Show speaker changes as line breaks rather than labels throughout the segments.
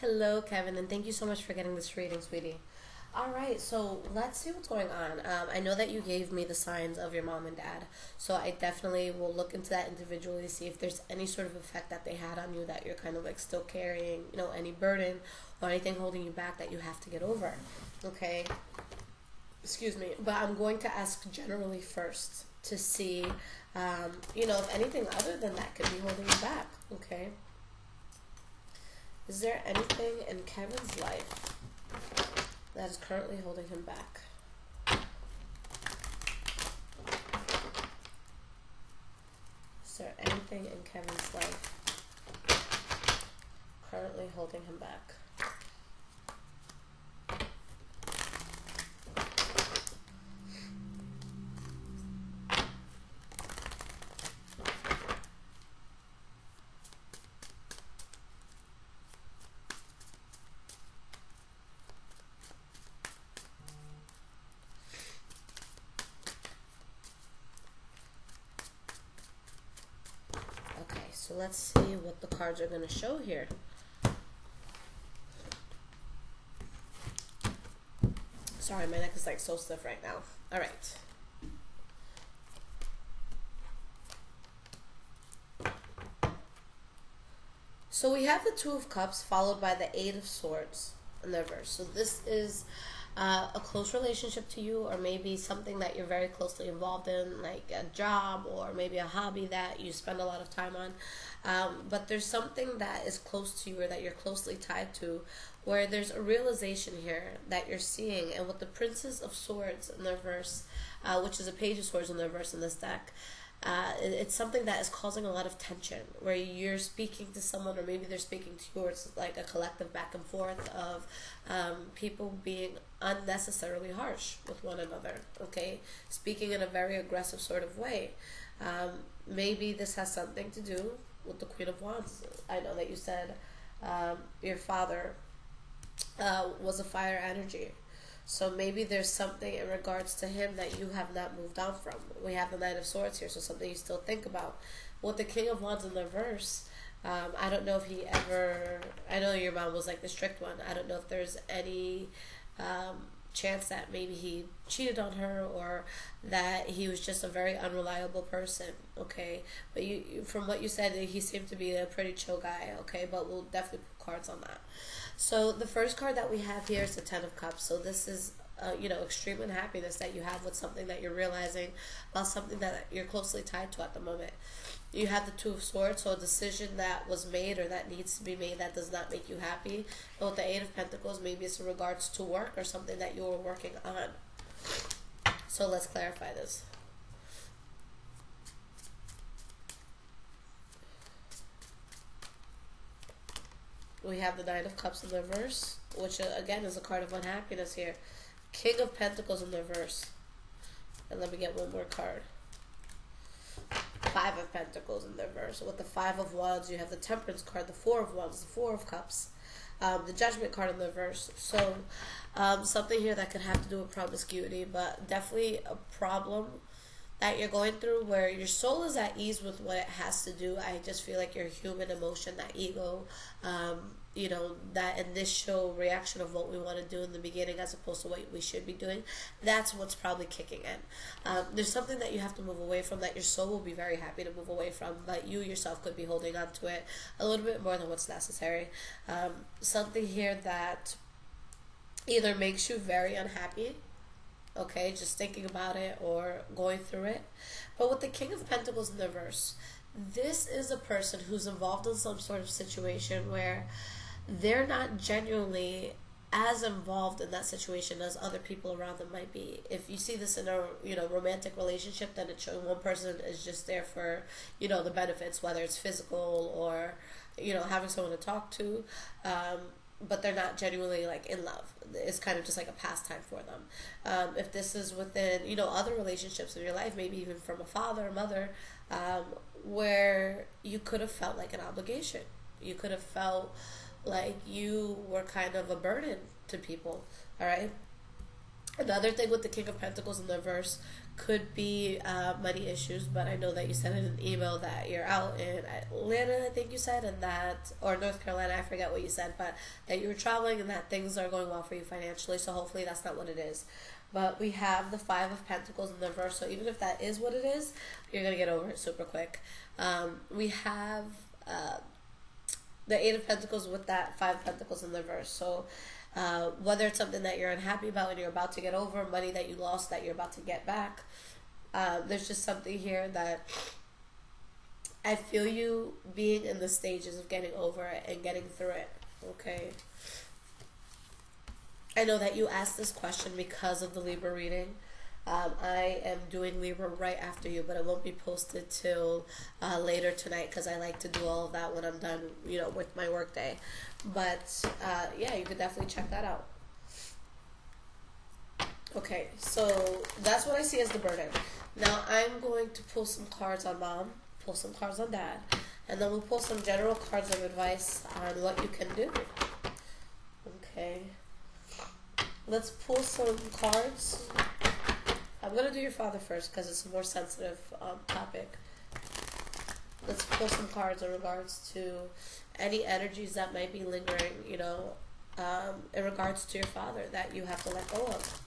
Hello, Kevin, and thank you so much for getting this reading, sweetie. All right, so let's see what's going on. I know that you gave me the signs of your mom and dad, so I definitely will look into that individually, see if there's any sort of effect that they had on you that you're kind of like still carrying, any burden or anything holding you back that you have to get over. Okay, excuse me, but I'm going to ask generally first to see, if anything other than that could be holding you back. Okay. Is there anything in Kevin's life that is currently holding him back? Is there anything in Kevin's life currently holding him back? So let's see what the cards are going to show here. Sorry, my neck is like so stiff right now. All right. So we have the Two of Cups followed by the Eight of Swords in the reverse. So this is a close relationship to you, or maybe something that you're very closely involved in, like a job or maybe a hobby that you spend a lot of time on. But there's something that is close to you or that you're closely tied to, where there's a realization here that you're seeing. And with the Princess of Swords in the reverse, which is a Page of Swords in the reverse in this deck, it's something that is causing a lot of tension, where you're speaking to someone or maybe they're speaking to you, or it's like a collective back and forth of people being unnecessarily harsh with one another, okay? Speaking in a very aggressive sort of way. Maybe this has something to do with the Queen of Wands. I know that you said your father was a fire energy. So maybe there's something in regards to him that you have not moved on from. We have the Knight of Swords here, so something you still think about. With the King of Wands in the reverse, I don't know if he ever... I know your mom was like the strict one. I don't know if there's any chance that maybe he cheated on her, or that he was just a very unreliable person, okay? But from what you said, he seemed to be a pretty chill guy, okay? But we'll definitely put cards on that. So the first card that we have here is the Ten of Cups. So this is, extreme unhappiness that you have with something that you're realizing about something that you're closely tied to at the moment. You have the Two of Swords, so a decision that was made or that needs to be made that does not make you happy. And with the Eight of Pentacles, maybe it's in regards to work or something that you were working on. So let's clarify this. We have the Nine of Cups in the reverse, which again is a card of unhappiness here. King of Pentacles in the reverse. And let me get one more card. Five of Pentacles in the reverse. With the Five of Wands, you have the Temperance card, the Four of Wands, the Four of Cups, the Judgment card in the reverse. So something here that could have to do with promiscuity, but definitely a problem that you're going through where your soul is at ease with what it has to do. I just feel like your human emotion, that ego, that initial reaction of what we want to do in the beginning as opposed to what we should be doing, that's what's probably kicking in. There's something that you have to move away from that your soul will be very happy to move away from, but you yourself could be holding on to it a little bit more than what's necessary. Something here that either makes you very unhappy, okay, just thinking about it or going through it. But with the King of Pentacles in the reverse, this is a person who's involved in some sort of situation where they're not genuinely as involved in that situation as other people around them might be. If you see this in a romantic relationship, then it's showing one person is just there for the benefits, whether it's physical or having someone to talk to, but they're not genuinely like in love. It's kind of just like a pastime for them. If this is within other relationships in your life, maybe even from a father or mother, where you could have felt like an obligation, you could have felt like you were kind of a burden to people. All right. Another thing with the King of Pentacles in the verse could be money issues, but I know that you said in an email that you're out in Atlanta, I think you said, and that, or North Carolina, I forget what you said, but that you were traveling and that things are going well for you financially, so hopefully that's not what it is. But we have the Five of Pentacles in the reverse, so even if that is what it is, you're going to get over it super quick. We have the Eight of Pentacles with that Five of Pentacles in the reverse, so whether it's something that you're unhappy about and you're about to get over, money that you lost that you're about to get back, there's just something here that I feel you being in the stages of getting over it and getting through it, okay? I know that you asked this question because of the Libra reading. I am doing Libra right after you, but it won't be posted till later tonight because I like to do all of that when I'm done, with my work day. But yeah, you could definitely check that out. Okay, so that's what I see as the burden. Now I'm going to pull some cards on mom, pull some cards on dad, and then we'll pull some general cards of advice on what you can do. Okay. Let's pull some cards. I'm going to do your father first because it's a more sensitive topic. Let's pull some cards in regards to any energies that might be lingering, in regards to your father that you have to let go of.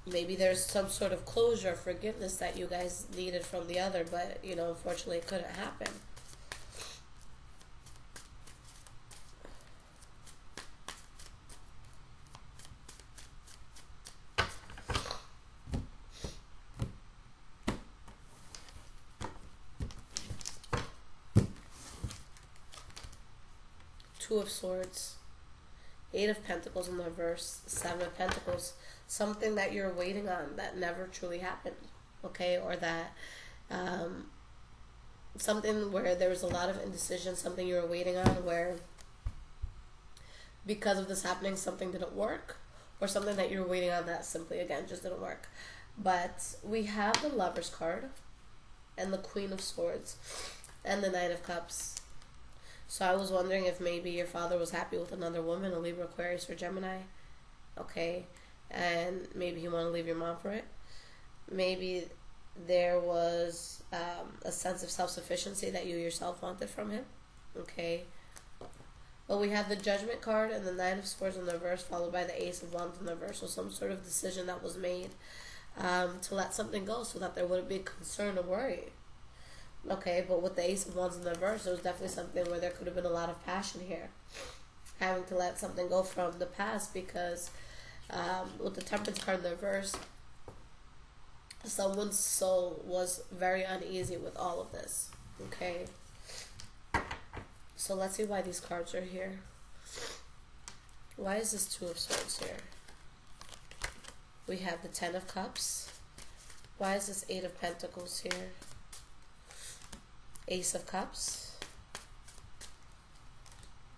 Maybe there's some sort of closure, forgiveness that you guys needed from the other, but, unfortunately it couldn't happen. Two of Swords, Eight of Pentacles in the reverse, Seven of Pentacles. Something that you're waiting on that never truly happened, okay? Or that something where there was a lot of indecision, something you were waiting on where because of this happening, something didn't work, or something that you were waiting on that simply, again, just didn't work. But we have the Lover's card and the Queen of Swords and the Nine of Cups. So I was wondering if maybe your father was happy with another woman, a Libra, Aquarius, or Gemini. Okay. And maybe he wanted to leave your mom for it. Maybe there was a sense of self-sufficiency that you yourself wanted from him. Okay. But we have the Judgment card and the Nine of Swords in the reverse, followed by the Ace of Wands in the reverse. So some sort of decision that was made to let something go so that there wouldn't be concern or worry. Okay, but with the Ace of Wands in the reverse, there was definitely something where there could have been a lot of passion here. Having to let something go from the past because with the Temperance card in the reverse, someone's soul was very uneasy with all of this. Okay. So let's see why these cards are here. Why is this Two of Swords here? We have the Ten of Cups. Why is this Eight of Pentacles here? Ace of Cups.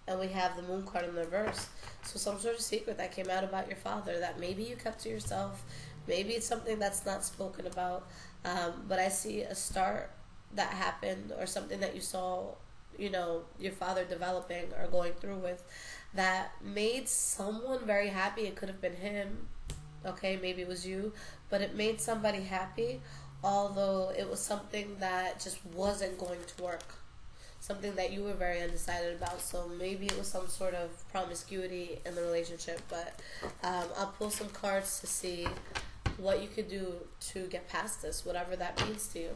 And we have the Moon card in the reverse. So some sort of secret that came out about your father that maybe you kept to yourself. Maybe it's something that's not spoken about. But I see a start that happened or something that you saw, your father developing or going through with that made someone very happy. It could have been him. Okay, maybe it was you. But it made somebody happy. Although it was something that just wasn't going to work. Something that you were very undecided about. So maybe it was some sort of promiscuity in the relationship. But I'll pull some cards to see what you could do to get past this, whatever that means to you.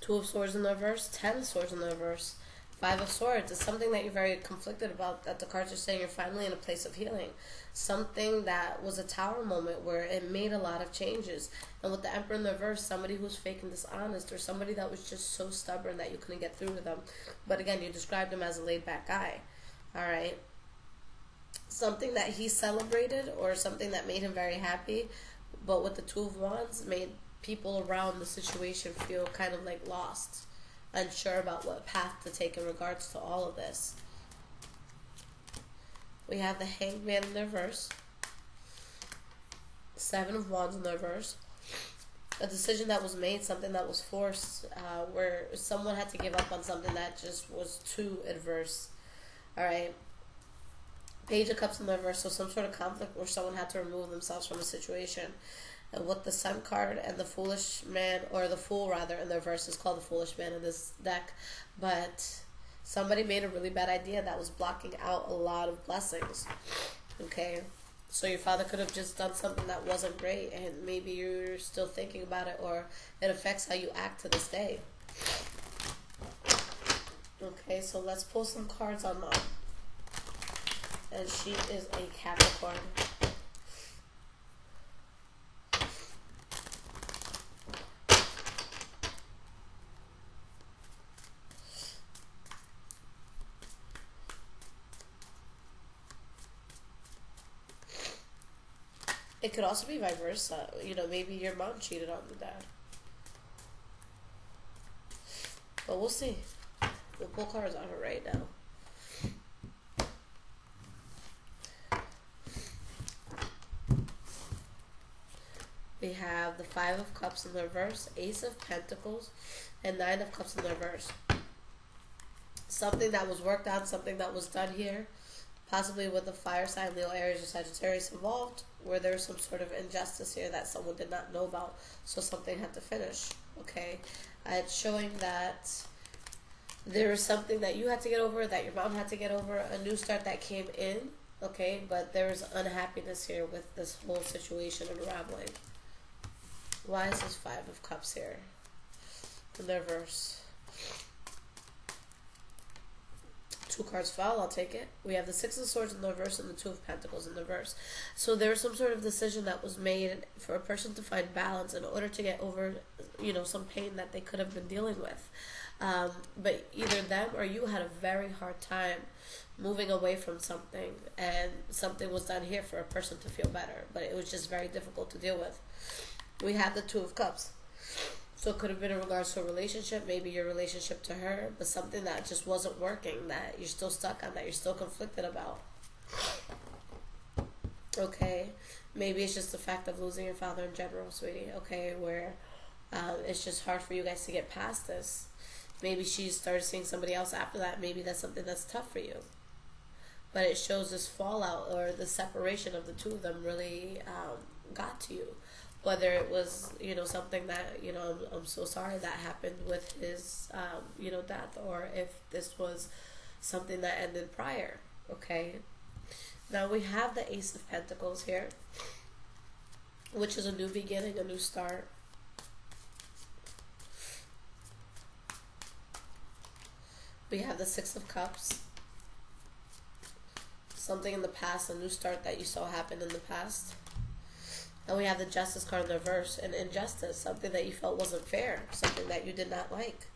Two of Swords in the reverse, Ten of Swords in the reverse, Five of Swords. It's something that you're very conflicted about, that the cards are saying you're finally in a place of healing. Something that was a tower moment where it made a lot of changes. And with the Emperor in the reverse, somebody who's fake and dishonest, or somebody that was just so stubborn that you couldn't get through to them. But again, you described him as a laid-back guy. Alright? something that he celebrated or something that made him very happy, but with the Two of Wands made people around the situation feel kind of like lost, unsure about what path to take in regards to all of this. We have the Hanged Man in the reverse, Seven of Wands in the reverse. A decision that was made, something that was forced, where someone had to give up on something that just was too adverse. Alright. Page of Cups in the reverse, so some sort of conflict where someone had to remove themselves from a situation. And with the Sun card and the Foolish Man, or the Fool rather, in the reverse is called the Foolish Man in this deck. But somebody made a really bad idea that was blocking out a lot of blessings. Okay. So your father could have just done something that wasn't great, and maybe you're still thinking about it, or it affects how you act to this day. Okay, so let's pull some cards on Mom. And she is a Capricorn. It could also be vice versa. You know, maybe your mom cheated on the dad. But we'll see. We'll pull cards on her right now. We have the Five of Cups in the reverse, Ace of Pentacles, and Nine of Cups in the reverse. Something that was worked on, something that was done here, possibly with the fire sign, Leo, Aries, or Sagittarius involved, where there's some sort of injustice here that someone did not know about, so something had to finish, okay? It's showing that there was something that you had to get over, that your mom had to get over, a new start that came in, okay? But there was unhappiness here with this whole situation unraveling. Why is this Five of Cups here in the reverse? Two cards fell, I'll take it. We have the Six of Swords in the reverse and the Two of Pentacles in the reverse. So there's some sort of decision that was made for a person to find balance in order to get over, you know, some pain that they could have been dealing with. But either them or you had a very hard time moving away from something, and something was done here for a person to feel better, but it was just very difficult to deal with. We have the Two of Cups. So it could have been in regards to a relationship, maybe your relationship to her, but something that just wasn't working, that you're still stuck on, that you're still conflicted about. Okay, maybe it's just the fact of losing your father in general, sweetie, okay, where it's just hard for you guys to get past this. Maybe she started seeing somebody else after that. Maybe that's something that's tough for you. But it shows this fallout, or the separation of the two of them really got to you. Whether it was, you know, something that, you know, I'm so sorry that happened with his, you know, death, or if this was something that ended prior, okay? Now we have the Ace of Pentacles here, which is a new beginning, a new start. We have the Six of Cups, something in the past, a new start that you saw happen in the past. And we have the Justice card in the reverse, an injustice, something that you felt wasn't fair, something that you did not like.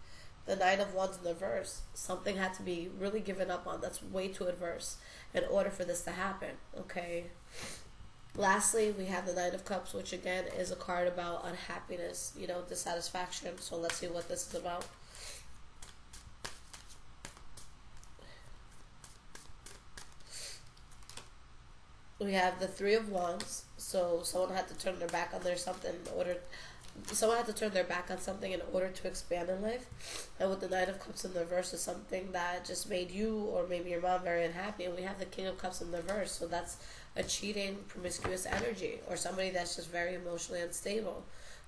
The Nine of Wands in the reverse, something had to be really given up on that's way too adverse in order for this to happen, okay? Lastly, we have the Nine of Cups, which again is a card about unhappiness, you know, dissatisfaction. So let's see what this is about. We have the Three of Wands. So someone had to turn their back on someone had to turn their back on something in order to expand in life. And with the Nine of Cups in the reverse is something that just made you or maybe your mom very unhappy. And we have the King of Cups in the reverse. So that's a cheating, promiscuous energy, or somebody that's just very emotionally unstable,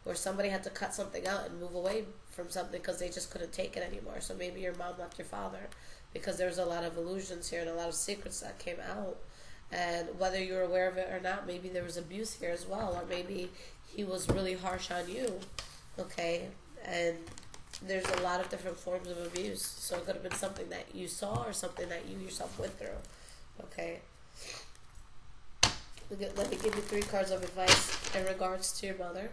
or somebody had to cut something out and move away from something because they just couldn't take it anymore. So maybe your mom left your father because there was a lot of illusions here and a lot of secrets that came out. And whether you're aware of it or not, maybe there was abuse here as well, or maybe he was really harsh on you, okay? And there's a lot of different forms of abuse, so it could have been something that you saw or something that you yourself went through, okay? Let me give you 3 cards of advice in regards to your mother,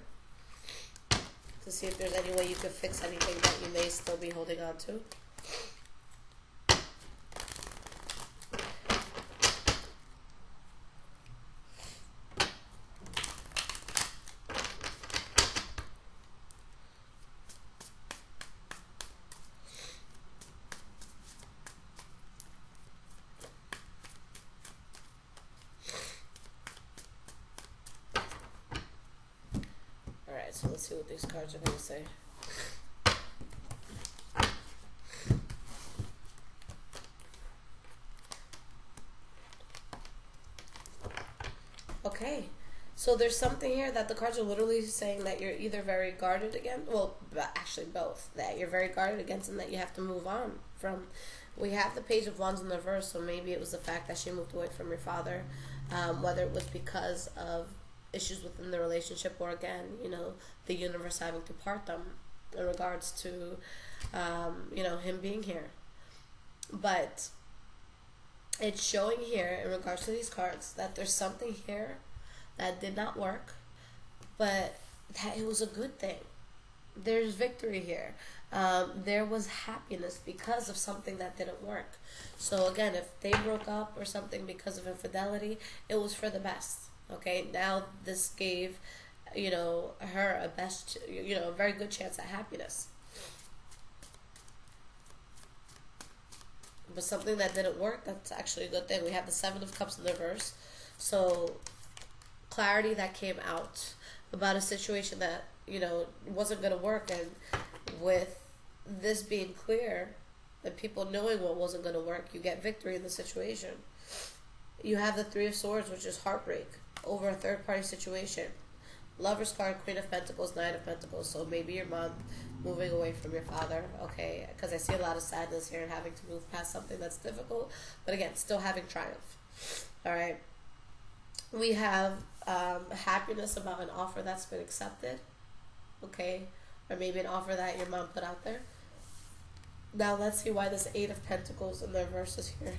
to see if there's any way you could fix anything that you may still be holding on to. So let's see what these cards are going to say. Okay. So there's something here that the cards are literally saying that you're either very guarded against, well, actually both, that you're very guarded against and that you have to move on from. We have the Page of Wands in the reverse, so maybe it was the fact that she moved away from your father, whether it was because of issues within the relationship or, again, the universe having to part them in regards to, him being here. But it's showing here in regards to these cards that there's something here that did not work, but that it was a good thing. There's victory here. There was happiness because of something that didn't work. So again, if they broke up or something because of infidelity, it was for the best. Okay, now this gave, her a very good chance at happiness. But something that didn't work, that's actually a good thing. We have the Seven of Cups in the reverse. So clarity that came out about a situation that, wasn't going to work. And with this being clear and people knowing what wasn't going to work, you get victory in the situation. You have the Three of Swords, which is heartbreak over a third-party situation. Lover's card, Queen of Pentacles, Knight of Pentacles. So maybe your mom moving away from your father, okay? Because I see a lot of sadness here and having to move past something that's difficult. But again, still having triumph. All right? We have happiness about an offer that's been accepted, okay? Or maybe an offer that your mom put out there. Now let's see why this Eight of Pentacles in the reverse is here.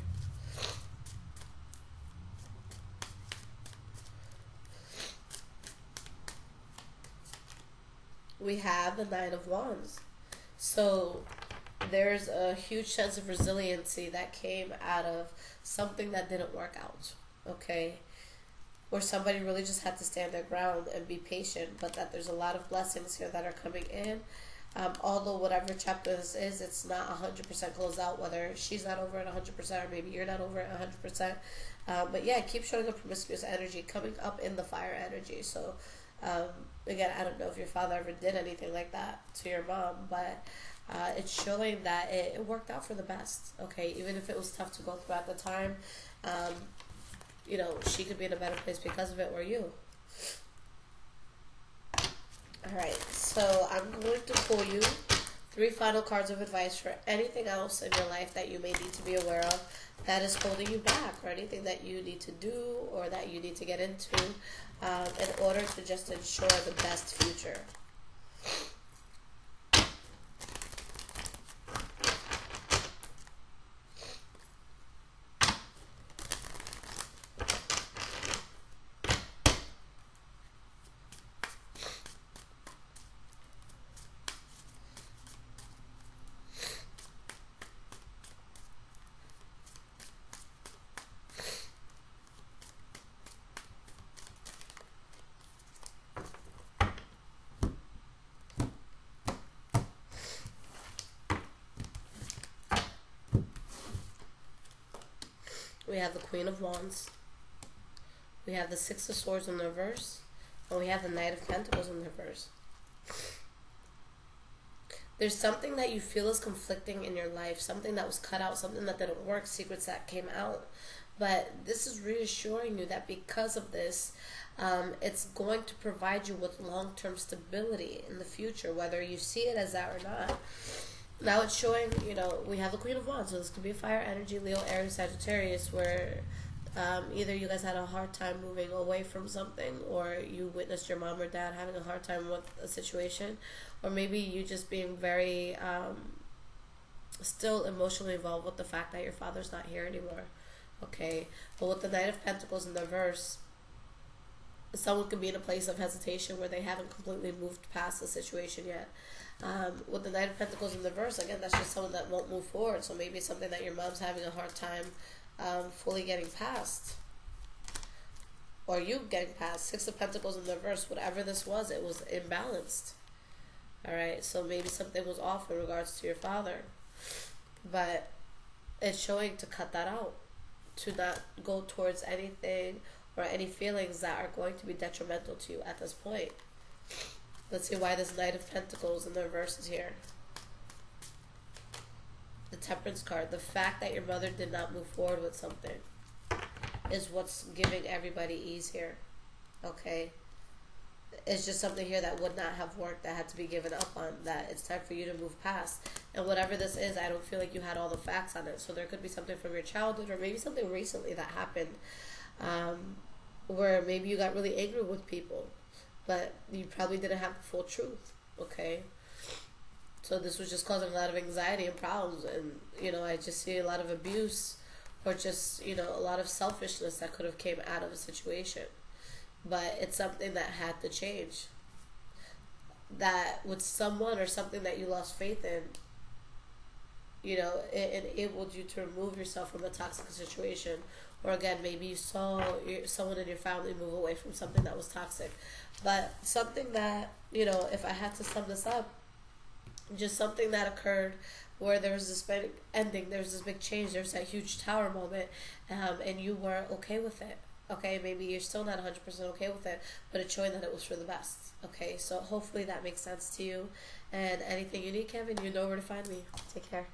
We have the Nine of Wands. So there's a huge sense of resiliency that came out of something that didn't work out, okay? Or somebody really just had to stand their ground and be patient, but that there's a lot of blessings here that are coming in. Although whatever chapter this is, it's not 100% closed out, whether she's not over it 100% or maybe you're not over it 100%. But yeah, keep showing a promiscuous energy coming up in the fire energy. So again, I don't know if your father ever did anything like that to your mom, but it's showing that it worked out for the best, okay? Even if it was tough to go through at the time, she could be in a better place because of it, or you. Alright, so I'm going to pull you 3 final cards of advice for anything else in your life that you may need to be aware of that is holding you back, or anything that you need to do or that you need to get into in order to just ensure the best future. We have the Queen of Wands. We have the Six of Swords in the reverse. And we have the Knight of Pentacles in the reverse. There's something that you feel is conflicting in your life. Something that was cut out. Something that didn't work. Secrets that came out. But this is reassuring you that because of this, it's going to provide you with long-term stability in the future, whether you see it as that or not. Now it's showing, we have the Queen of Wands, so this could be a fire energy, Leo, Aries, Sagittarius, where either you guys had a hard time moving away from something, or you witnessed your mom or dad having a hard time with a situation, or maybe you just being very still emotionally involved with the fact that your father's not here anymore, okay? But with the Knight of Pentacles in the verse, someone could be in a place of hesitation where they haven't completely moved past the situation yet. With the Knight of Pentacles in the verse, again, that's just someone that won't move forward. So maybe it's something that your mom's having a hard time fully getting past. Or you getting past. Six of Pentacles in the verse, whatever this was, it was imbalanced. Alright, so maybe something was off in regards to your father. But it's showing to cut that out. To not go towards anything or any feelings that are going to be detrimental to you at this point. Let's see why this Knight of Pentacles in the reverse is here. The Temperance card. The fact that your mother did not move forward with something is what's giving everybody ease here. Okay? It's just something here that would not have worked, that had to be given up on, that it's time for you to move past. And whatever this is, I don't feel like you had all the facts on it. So there could be something from your childhood, or maybe something recently that happened, where maybe you got really angry with people, but you probably didn't have the full truth. Okay? So this was just causing a lot of anxiety and problems. And, you know, I just see a lot of abuse, or just, you know, a lot of selfishness that could have came out of a situation. But it's something that had to change. That with someone or something that you lost faith in, you know, it enabled you to remove yourself from a toxic situation. Or again, maybe you saw someone in your family move away from something that was toxic. But something that, you know, if I had to sum this up, just something that occurred where there was this big ending, there was this big change, there was that huge tower moment, and you were okay with it. Okay, maybe you're still not 100% okay with it, but it's showing that it was for the best. Okay, so hopefully that makes sense to you. And anything you need, Kevin, you know where to find me. Take care.